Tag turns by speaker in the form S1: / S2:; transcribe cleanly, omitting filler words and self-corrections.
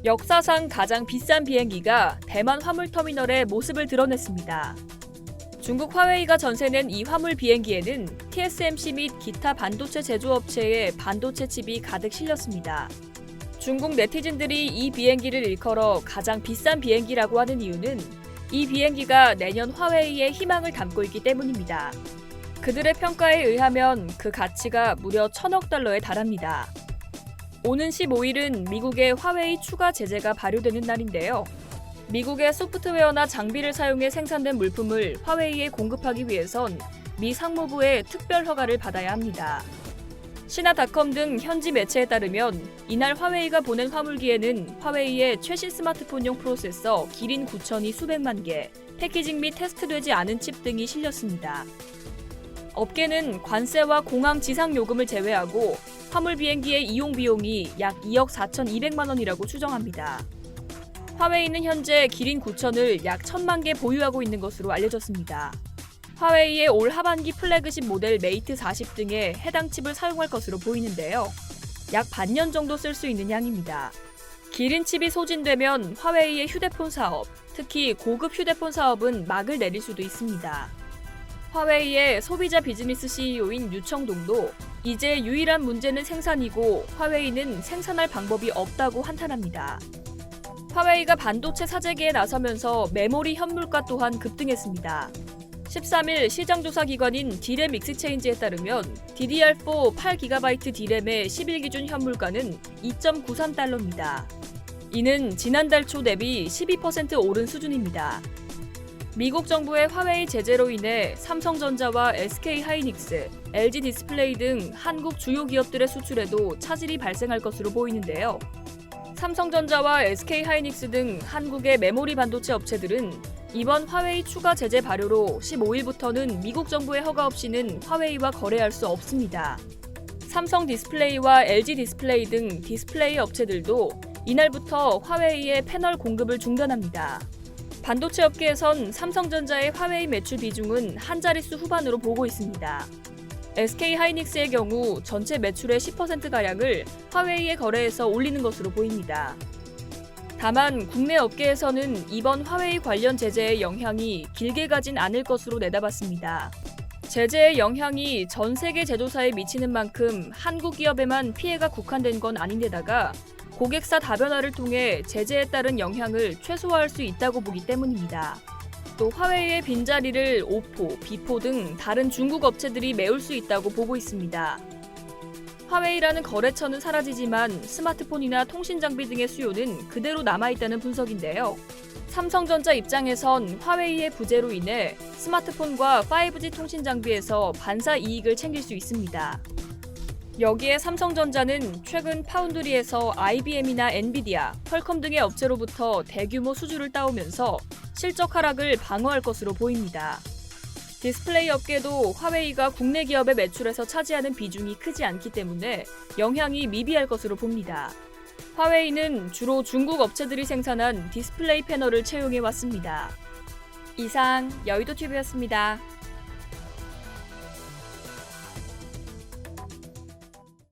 S1: 역사상 가장 비싼 비행기가 대만 화물터미널에 모습을 드러냈습니다. 중국 화웨이가 전세낸 이 화물 비행기에는 TSMC 및 기타 반도체 제조업체의 반도체 칩이 가득 실렸습니다. 중국 네티즌들이 이 비행기를 일컬어 가장 비싼 비행기라고 하는 이유는 이 비행기가 내년 화웨이에 희망을 담고 있기 때문입니다. 그들의 평가에 의하면 그 가치가 무려 1,000억 달러에 달합니다. 오는 15일은 미국의 화웨이 추가 제재가 발효되는 날인데요. 미국의 소프트웨어나 장비를 사용해 생산된 물품을 화웨이에 공급하기 위해선 미 상무부의 특별 허가를 받아야 합니다. 시나닷컴 등 현지 매체에 따르면 이날 화웨이가 보낸 화물기에는 화웨이의 최신 스마트폰용 프로세서 기린 9000이 수백만 개, 패키징 및 테스트되지 않은 칩 등이 실렸습니다. 업계는 관세와 공항 지상 요금을 제외하고 화물 비행기의 이용 비용이 약 2억 4,200만 원이라고 추정합니다. 화웨이는 현재 기린 9000을 약 1,000만 개 보유하고 있는 것으로 알려졌습니다. 화웨이의 올 하반기 플래그십 모델 메이트 40 등에 해당 칩을 사용할 것으로 보이는데요. 약 반년 정도 쓸 수 있는 양입니다. 기린 칩이 소진되면 화웨이의 휴대폰 사업, 특히 고급 휴대폰 사업은 막을 내릴 수도 있습니다. 화웨이의 소비자 비즈니스 CEO인 유청동도 이제 유일한 문제는 생산이고 화웨이는 생산할 방법이 없다고 한탄합니다. 화웨이가 반도체 사재기에 나서면서 메모리 현물가 또한 급등했습니다. 13일 시장조사 기관인 디램 익스체인지에 따르면 DDR4 8GB 디램의 10일 기준 현물가는 2.93달러입니다. 이는 지난달 초 대비 12% 오른 수준입니다. 미국 정부의 화웨이 제재로 인해 삼성전자와 SK하이닉스, LG디스플레이 등 한국 주요 기업들의 수출에도 차질이 발생할 것으로 보이는데요. 삼성전자와 SK하이닉스 등 한국의 메모리 반도체 업체들은 이번 화웨이 추가 제재 발효로 15일부터는 미국 정부의 허가 없이는 화웨이와 거래할 수 없습니다. 삼성 디스플레이와 LG 디스플레이 등 디스플레이 업체들도 이날부터 화웨이의 패널 공급을 중단합니다. 반도체 업계에선 삼성전자의 화웨이 매출 비중은 한 자릿수 후반으로 보고 있습니다. SK하이닉스의 경우 전체 매출의 10%가량을 화웨이에 거래해서 올리는 것으로 보입니다. 다만 국내 업계에서는 이번 화웨이 관련 제재의 영향이 길게 가진 않을 것으로 내다봤습니다. 제재의 영향이 전 세계 제조사에 미치는 만큼 한국 기업에만 피해가 국한된 건 아닌데다가 고객사 다변화를 통해 제재에 따른 영향을 최소화할 수 있다고 보기 때문입니다. 또 화웨이의 빈자리를 오포, 비포 등 다른 중국 업체들이 메울 수 있다고 보고 있습니다. 화웨이라는 거래처는 사라지지만 스마트폰이나 통신 장비 등의 수요는 그대로 남아있다는 분석인데요. 삼성전자 입장에선 화웨이의 부재로 인해 스마트폰과 5G 통신 장비에서 반사 이익을 챙길 수 있습니다. 여기에 삼성전자는 최근 파운드리에서 IBM이나 엔비디아, 퀄컴 등의 업체로부터 대규모 수주를 따오면서 실적 하락을 방어할 것으로 보입니다. 디스플레이 업계도 화웨이가 국내 기업의 매출에서 차지하는 비중이 크지 않기 때문에 영향이 미비할 것으로 봅니다. 화웨이는 주로 중국 업체들이 생산한 디스플레이 패널을 채용해 왔습니다. 이상 여의도TV였습니다.